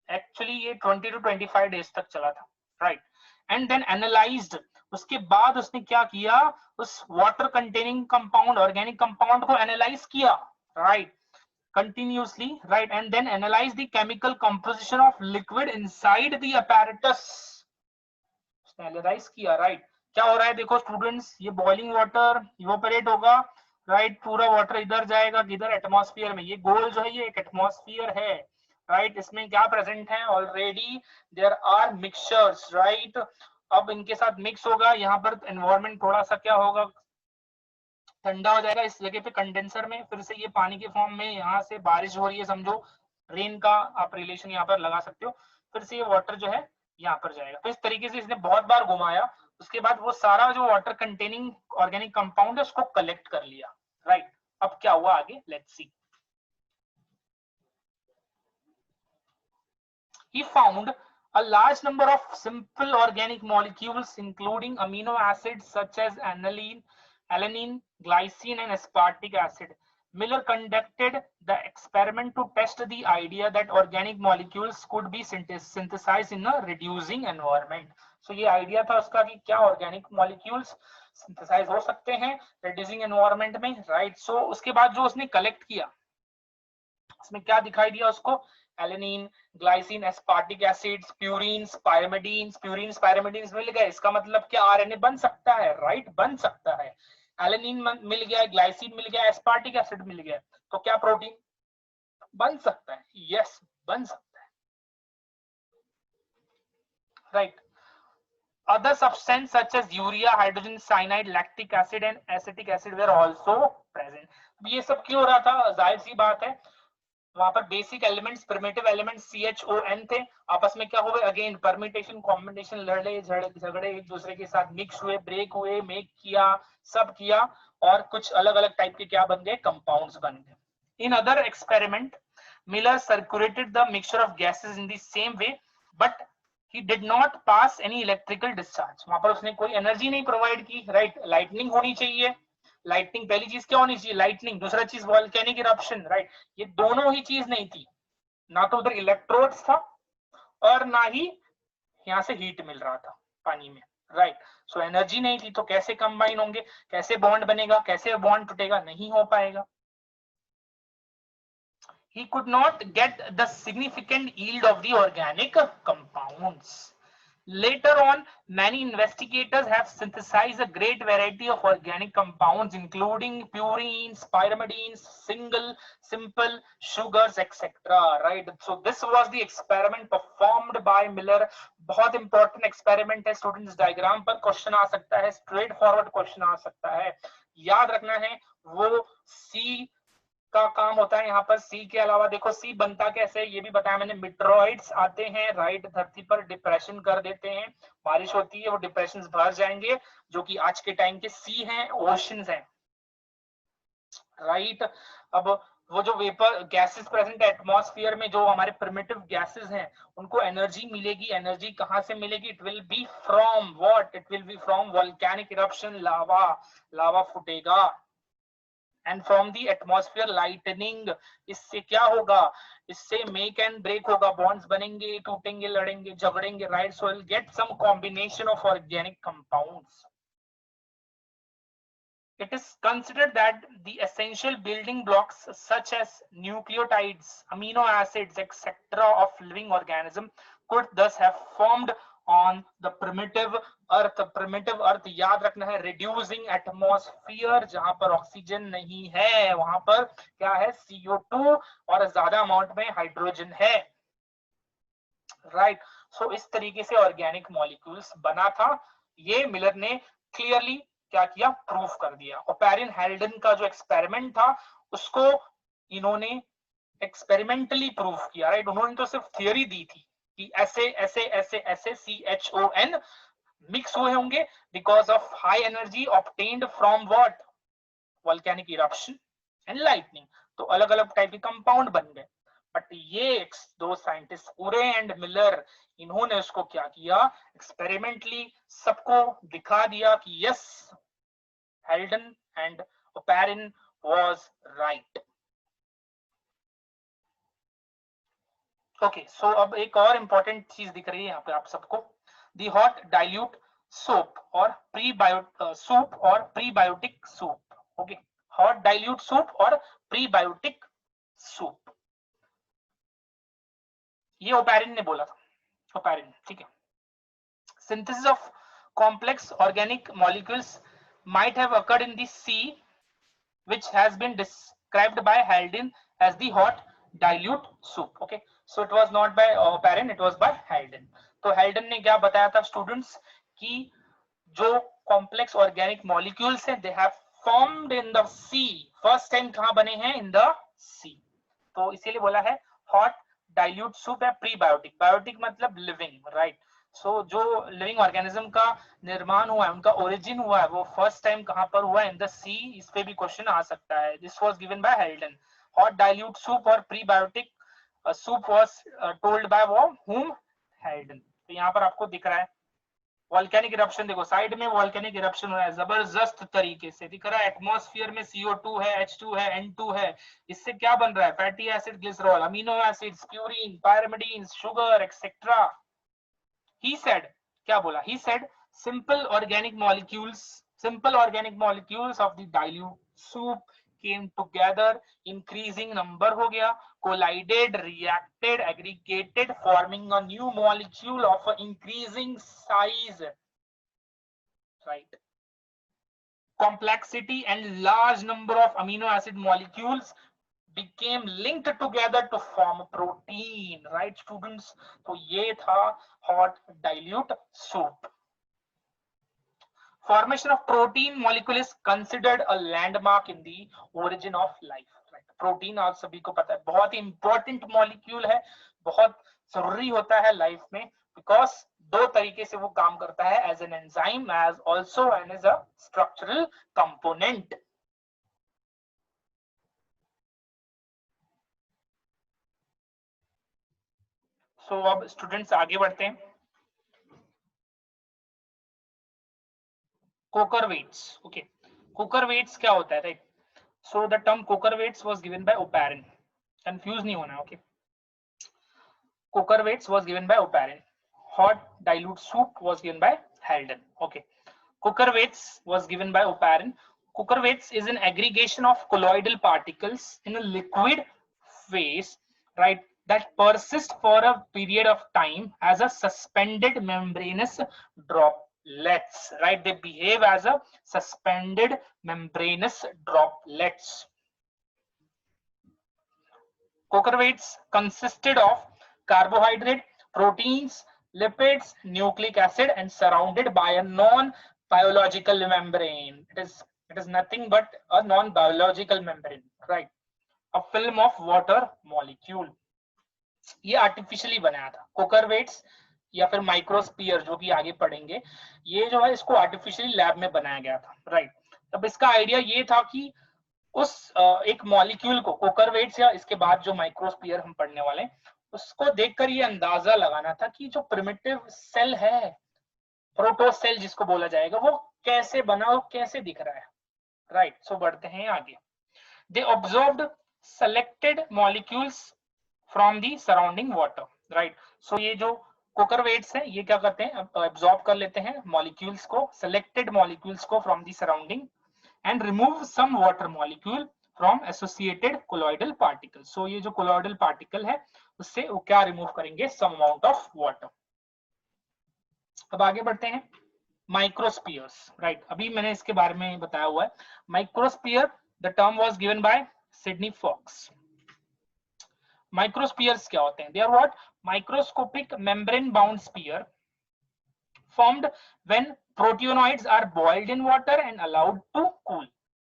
Actually ये 20 to 25 days तक चला था, right? And then analyzed. उसके बाद उसने क्या किया, उस water containing compound, organic compound को analyze किया, right? Continuously, right? And then analyze the chemical composition of liquid inside the apparatus. Analyze किया, right? क्या हो रहा है देखो स्टूडेंट्स, ये बॉइलिंग वाटर इवोपरेट होगा, राइट? पूरा वाटर इधर जाएगा किधर, एटमॉस्फेयर में। ये गोल जो है ये एक एटमॉस्फेयर है, राइट? इसमें क्या प्रेजेंट है, already there are mixtures, right? अब इनके साथ मिक्स होगा, यहाँ पर एनवायरमेंट थोड़ा सा क्या होगा, ठंडा हो जाएगा। इस जगह पे कंडेंसर में फिर से ये पानी के फॉर्म में, यहाँ से बारिश हो रही है, समझो रेन का आप रिलेशन यहाँ पर लगा सकते हो। फिर से ये वाटर जो है यहाँ पर जाएगा। तो इस तरीके से इसने बहुत बार घुमाया, उसके बाद वो सारा जो वाटर कंटेनिंग ऑर्गेनिक कंपाउंड है उसको कलेक्ट कर लिया, राइट? अब क्या हुआ आगे, let's see. He found a large number of simple organic molecules including amino acids such as alanine, glycine and aspartic acid. Miller conducted the experiment to test the idea that organic molecules could be synthesized in a reducing environment. So ये idea था उसका कि क्या organic molecules synthesize हो सकते हैं reducing environment में, right? So उसके बाद जो उसने collect किया, इसमें क्या दिखाई दिया उसको, alanine, glycine, aspartic acids, purines, pyrimidines. Purines pyrimidines मिल गए, इसका मतलब क्या आरएनए बन सकता है, राइट? बन सकता है। एलेनिन मिल गया, ग्लाइसिन मिल गया, एस्पार्टिक एसिड मिल गया, तो क्या प्रोटीन बन सकता है? यस, बन सकता है, right? Other substances such as urea, hydrogen cyanide, lactic acid and acetic acid were also present. ये सब क्यों हो रहा था, जाहिर सी बात है, वहां पर basic elements, primitive elements CHON थे, आपस में क्या हुए, अगेन परमिटेशन कॉम्बिनेशन, लड़े झगड़े एक दूसरे के साथ, मिक्स हुए, ब्रेक हुए, मेक किया, सब किया, और कुछ अलग अलग टाइप के क्या बन गए, कंपाउंड्स बन गए। In other experiment Miller circulated the mixture of gases in the same way but he did not pass any electrical discharge. वहां पर उसने कोई एनर्जी नहीं प्रोवाइड की, राइट? लाइटनिंग होनी चाहिए, लाइटनिंग पहली चीज क्या होनी चाहिए, लाइटनिंग। दूसरा चीज वोल्केनिक इरप्शन, राइट? ये दोनों ही चीज नहीं थी, ना तो उधर इलेक्ट्रोड्स था और ना ही यहाँ से हीट मिल रहा था पानी में, राइट? सो एनर्जी नहीं थी, तो कैसे कंबाइन होंगे, कैसे बॉन्ड बनेगा, कैसे बॉन्ड टूटेगा, नहीं हो पाएगा। He could not get the significant yield of the organic compounds. Later on, many investigators have synthesized a great variety of organic compounds, including purines, pyrimidines, simple sugars, etc. Right? So this was the experiment performed by Miller. बहुत important experiment है students, diagram पर question आ सकता है, straight forward question आ सकता है, याद रखना है। वो C का काम होता है यहाँ पर। सी के अलावा देखो सी बनता कैसे, ये भी बताया मैंने। मिट्रोइड्स आते हैं, राइट? धरती पर डिप्रेशन कर देते हैं, बारिश होती है, वो डिप्रेशन भर जाएंगे, जो कि आज के टाइम के सी हैं, ओशंस हैं, राइट? अब वो जो वेपर गैसेस प्रेजेंट है एटमॉस्फेयर में, जो हमारे प्रिमिटिव गैसेस हैं, उनको एनर्जी मिलेगी। एनर्जी कहाँ से मिलेगी? It will be from what? It will be from volcanic eruption, lava, lava फूटेगा, and from the atmosphere lightning. इससे क्या होगा? इससे मेक एंड ब्रेक होगा, बॉन्ड्स बनेंगे, टूटेंगे, लड़ेंगे, झगड़ेंगे, right? So will get some combination of organic compounds. It is considered that the essential building blocks such as nucleotides, amino acids, etc. of living organism could thus have formed on the primitive earth. Primitive earth याद रखना है, reducing atmosphere, जहां पर oxygen नहीं है वहां पर क्या है, CO2 और ज्यादा अमाउंट में हाइड्रोजन है, राइट? सो इस तरीके से ऑर्गेनिक मॉलिक्यूल्स बना था। ये मिलर ने क्लियरली क्या किया, प्रूफ कर दिया। ओपेरिन हेल्डन का जो एक्सपेरिमेंट था उसको इन्होंने एक्सपेरिमेंटली प्रूफ किया, राइट? उन्होंने तो सिर्फ थियरी दी थी कि ऐसे ऐसे ऐसे ऐसे CHON मिक्स हुए होंगे because of high energy obtained from what? Volcanic eruption and lightning. तो अलग अलग टाइप के कंपाउंड बन गए। बट ये दो साइंटिस्ट उरे एंड मिलर, इन्होंने उसको क्या किया, एक्सपेरिमेंटली सबको दिखा दिया कि yes, Haldane and Oparin was right. Okay, so अब एक और इंपॉर्टेंट चीज दिख रही है यहाँ पे आप सबको, दी हॉट डाइल्यूट सूप और prebiotic soup. Okay, hot dilute soup और प्रीबायोटिक सूप, ये ओपैरिन ने बोला था, ओपैरिन, ठीक है। Synthesis of complex organic molecules might have occurred in the sea, which has been described by Haldane as the hot dilute soup. Okay, so it was not by Perrin, it was by Haldane. तो Haldane ने क्या बताया था students कि जो complex organic molecules हैं, they have formed in the sea, first time कहां बने हैं, इन द सी। तो इसीलिए बोला है हॉट डाइल्यूट सूप है प्रीबायोटिक, बायोटिक मतलब लिविंग, राइट। सो जो लिविंग ऑर्गेनिज्म का निर्माण हुआ है, उनका ओरिजिन हुआ है, वो फर्स्ट टाइम कहां पर हुआ है, इन द सी। इस पे भी क्वेश्चन आ सकता है। This was given by Haldane. Hot dilute soup और prebiotic soup was told by whom, Haldane. तो यहाँ पर आपको दिख रहा है वॉल्केनिक इरप्शन, देखो साइड में वॉल्केनिक इरप्शन हो रहा है जबरदस्त तरीके से, दिख रहा है। एटमॉस्फेयर में CO2 है, H2 है, N2 है, इससे क्या बन रहा है, fatty acid, glycerol, amino acids, purine, pyrimidine, sugar etcetera. He said, क्या बोला, he said simple organic molecules of the dilute soup came together, increasing number हो गया, collided, reacted, aggregated, forming a new molecule of increasing size, right, complexity, and large number of amino acid molecules became linked together to form a protein, right students। तो ये था hot dilute soup। Formation of protein molecule is considered a landmark in the origin of life, right? Protein आप सभी को पता है बहुत ही important molecule है, बहुत जरूरी होता है लाइफ में, बिकॉज दो तरीके से वो काम करता है, as an enzyme, as also and as a structural component. So अब स्टूडेंट्स आगे बढ़ते हैं। Coacervates, okay, coacervates क्या होता है, right. So the term coacervates was given by Oparin, confuse नहीं होना, okay. Coacervates was given by Oparin, hot dilute soup was given by Haldane, okay। Coker weights was given by Oparin. Coker weights is an aggregation of colloidal particles in a liquid phase, right, that persist for a period of time as a suspended membranous droplets, right, they behave as a suspended membranous droplets। Coker weights consisted of carbohydrate, proteins, lipids, nucleic acid, and surrounded by a non-biological membrane. It is nothing but a non-biological membrane, right? A film of water molecule. ये artificially बनाया था Kokar weights या फिर microsphere, जो कि आगे पढ़ेंगे। ये जो है इसको आर्टिफिशियली लैब में बनाया गया था, राइट। अब इसका आइडिया ये था कि उस एक मॉलिक्यूल को, कोकर वेट्स या इसके बाद जो माइक्रोस्फीयर हम पढ़ने वाले हैं, उसको देखकर ये अंदाजा लगाना था कि जो प्रिमिटिव सेल है, प्रोटोसेल जिसको बोला जाएगा, वो कैसे बना और कैसे दिख रहा है, राइट। सो बढ़ते हैं आगे। They observed selected molecules from the surrounding water, right. So ये जो कोकर वेट्स है, ये क्या करते हैं, एब्जॉर्ब कर लेते हैं मॉलिक्यूल्स को, सेलेक्टेड मॉलिक्यूल्स को from the surrounding, and remove some water molecule from associated colloidal particles। so ये जो colloidal particle है उससे वो क्या रिमूव करेंगे, some amount of water। अब आगे बढ़ते हैं माइक्रोस्फीयर्स, राइट। अभी मैंने इसके बारे में बताया हुआ है microsphere, the term was given by Sidney Fox. Microspheres क्या होते हैं, they are what, microscopic membrane bound sphere formed when proteinoids are boiled in water and allowed to cool।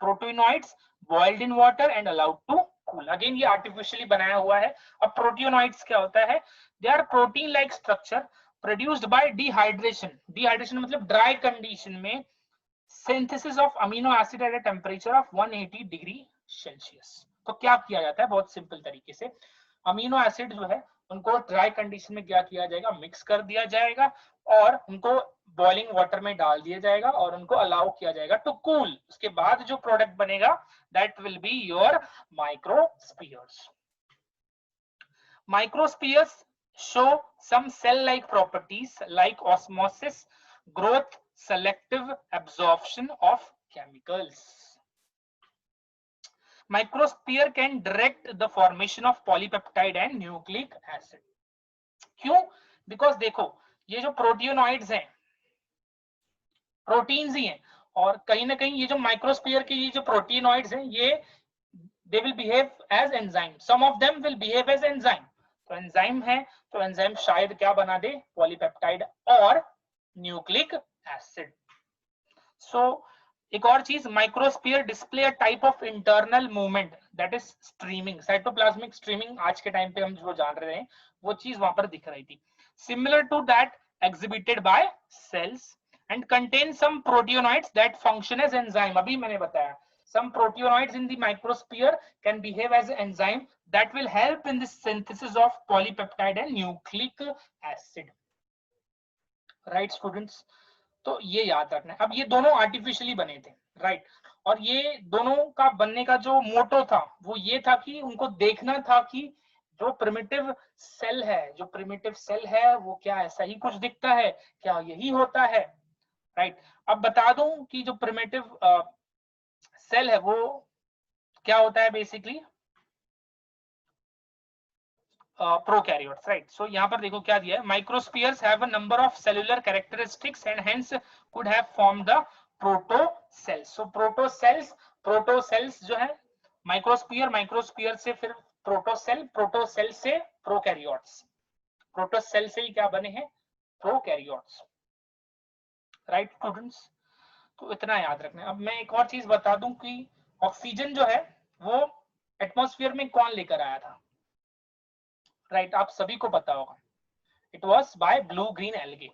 proteinoids boiled in water and allowed to cool। again ये artificially बनाया हुआ है। अब proteinoids क्या होता है, they are protein like structure produced by dehydration। dehydration मतलब dry condition में synthesis of amino acid at a temperature of 180 degree Celsius. तो क्या किया जाता है, बहुत सिंपल तरीके से, अमीनो एसिड जो है उनको ड्राई कंडीशन में क्या किया जाएगा, मिक्स कर दिया जाएगा और उनको बॉइलिंग वाटर में डाल दिया जाएगा और उनको अलाउ किया जाएगा टू कूल। उसके बाद जो प्रोडक्ट बनेगा that will be your microspheres. Microspheres show some cell-like properties like osmosis, growth, selective absorption of chemicals. Microsphere can direct the formation of polypeptide and nucleic acid. क्यों? Because देखो ये जो प्रोटियोनॉइड्स हैं proteins ही हैं और कहीं ना कहीं ये जो माइक्रोस्फीयर के ये जो प्रोटियोनॉइड्स हैं ये they will behave as enzyme. Some of them will behave as enzyme. तो एंजाइम है तो एंजाइम शायद क्या बना दे, पॉलीपेप्टाइड और न्यूक्लिक एसिड। सो एक और चीज, microsphere display a type of internal movement that is streaming, cytoplasmic streaming. आज के टाइम पे हम जो जान रहे हैं वो चीज वहां पर दिख रही थी, similar to that exhibited by cells and contain some proteinoids that function as enzyme. अभी मैंने बताया some proteinoids in the microsphere can behave as an enzyme that will help in the synthesis of polypeptide and nucleic acid. Right students? तो ये याद रखना है। अब ये दोनों आर्टिफिशियली बने थे, राइट और ये दोनों का बनने का जो मोटो था वो ये था कि उनको देखना था कि जो प्रिमिटिव सेल है वो क्या ऐसा ही कुछ दिखता है क्या, यही होता है, राइट। अब बता दूं कि जो प्रिमिटिव सेल है वो क्या होता है, बेसिकली प्रोकैरियोट्स, राइट। सो यहाँ पर देखो क्या दिया है, microspheres have a number of cellular characteristics and hence could have form the protocells. So protocells जो है माइक्रोस्फीयर से फिर प्रोटोसेल से प्रोकैरियोट्स, प्रोटोसेल से ही क्या बने हैं, प्रोकैरियोट्स, राइट स्टूडेंट्स। तो इतना याद रखना है। अब मैं एक और चीज बता दूं कि ऑक्सीजन जो है वो एटमॉस्फेयर में कौन लेकर आया था, राइट आप सभी को पता होगा, it was by blue green algae,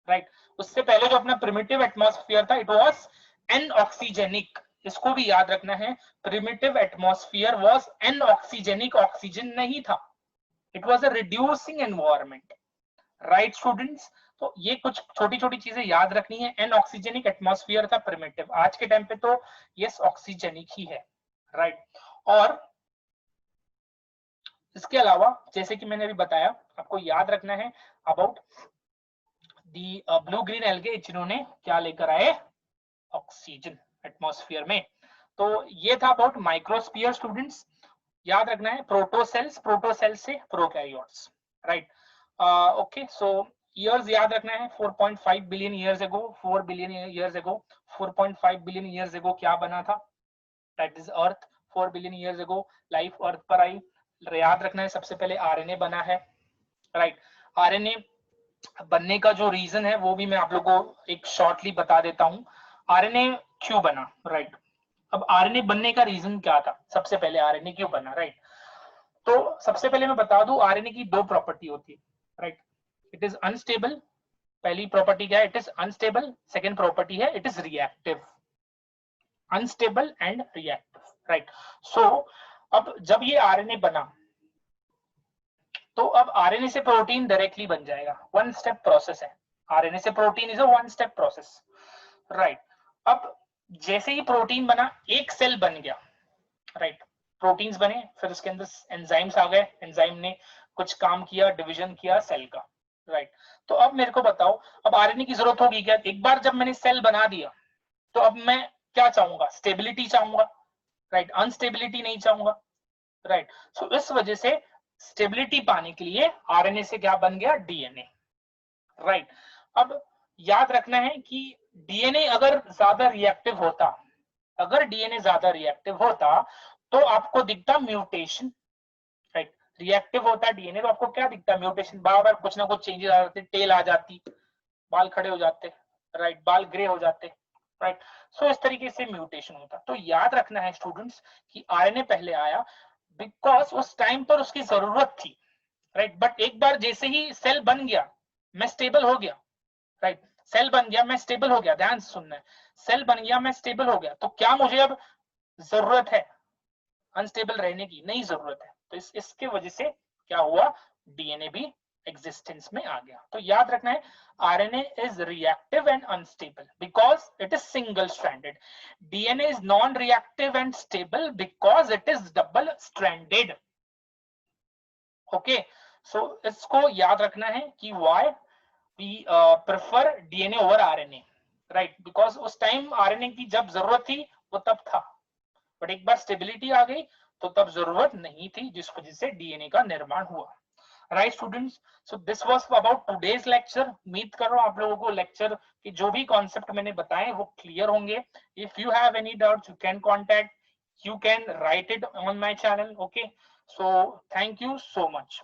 right. उससे पहले जो अपना प्रिमिटिव एटमॉस्फेयर था इट वाज एनऑक्सीजेनिक, इसको भी याद रखना है, primitive atmosphere was anoxygenic, oxygen नहीं था, it was a reducing environment, right students. तो ये कुछ छोटी छोटी चीजें याद रखनी है। एन ऑक्सीजेनिक एटमॉस्फेयर था प्रिमिटिव, आज के टाइम पे तो यस ऑक्सीजेनिक ही है, राइट। और इसके अलावा जैसे कि मैंने अभी बताया आपको याद रखना है about the blue green algae, जिन्होंने क्या लेकर आए, ऑक्सीजन एटमॉस्फेयर में। तो ये था अबाउट माइक्रोस्फीयर स्टूडेंट्स, याद रखना है प्रोटोसेल से prokaryotes, right. Okay so years याद रखना है, 4.5 billion years ago, 4 billion years ago, 4.5 billion years ago क्या बना था, that is earth. 4 billion years ago life earth पर आई, याद रखना है सबसे पहले आरएनए बना है, राइट। आरएनए बनने का जो रीजन है वो भी मैं आप लोगों को एक शॉर्टली बता देता हूं, आरएनए क्यों बना, राइट। अब आरएनए बनने का रीजन क्या था, सबसे पहले आरएनए क्यों बना, राइट। तो सबसे पहले मैं बता दूं आरएनए की दो प्रॉपर्टी होती है, राइट। इट इज अनस्टेबल, पहली प्रॉपर्टी क्या है, it is unstable, second property है it is reactive, unstable and reactive, right. So अब जब ये आरएनए बना तो अब आरएनए से प्रोटीन डायरेक्टली बन जाएगा, वन स्टेप प्रोसेस है, आरएनए से protein is a one step process, right. अब जैसे ही प्रोटीन बना एक सेल बन गया, राइट, प्रोटीन्स बने, फिर उसके अंदर एंजाइम्स आ गए, एंजाइम ने कुछ काम किया, डिवीजन किया सेल का, राइट। तो अब मेरे को बताओ अब आरएनए की जरूरत होगी क्या, एक बार जब मैंने सेल बना दिया तो अब मैं क्या चाहूंगा, स्टेबिलिटी चाहूंगा, राइट, अनस्टेबिलिटी नहीं चाहूंगा, राइट। सो इस वजह से स्टेबिलिटी पाने के लिए आरएनए से क्या बन गया, डीएनए, राइट। अब याद रखना है कि डीएनए अगर ज्यादा रिएक्टिव होता, अगर डीएनए ज्यादा रिएक्टिव होता तो आपको दिखता म्यूटेशन, राइट। रिएक्टिव होता डीएनए तो आपको क्या दिखता, म्यूटेशन, बार बार कुछ ना कुछ चेंजेस आ जाते, टेल आ जाती, बाल खड़े हो जाते, राइट, बाल ग्रे हो जाते, राइट। सो इस तरीके से म्यूटेशन होता। तो याद रखना है स्टूडेंट्स कि आरएनए पहले आया बिकॉज उस टाइम पर उसकी जरूरत थी, राइट। बट एक बार जैसे ही सेल बन गया मैं स्टेबल हो गया, राइट, सेल बन गया मैं स्टेबल हो गया, ध्यान से सुनना है, सेल बन गया मैं स्टेबल हो गया, तो क्या मुझे अब जरूरत है अनस्टेबल रहने की, नहीं जरूरत है, तो इसके वजह से क्या हुआ, डीएनए भी एग्जिस्टेंस में आ गया। तो याद रखना है, RNA is reactive and unstable because it is single stranded. DNA is non reactive and stable because it is double stranded. Okay, so इसको याद रखना है कि why we prefer DNA over RNA, right, because उस time RNA की जब जरूरत थी वो तब था, बट एक बार स्टेबिलिटी आ गई तो तब जरूरत नहीं थी, जिस वजह से डीएनए का निर्माण हुआ। Right students, so this was about today's lecture. उम्मीद कर रहा हूं आप लोगों को लेक्चर के जो भी कॉन्सेप्ट मैंने बताए वो क्लियर होंगे। If you have any doubts you can contact, you can write it on my channel. Okay, so thank you so much.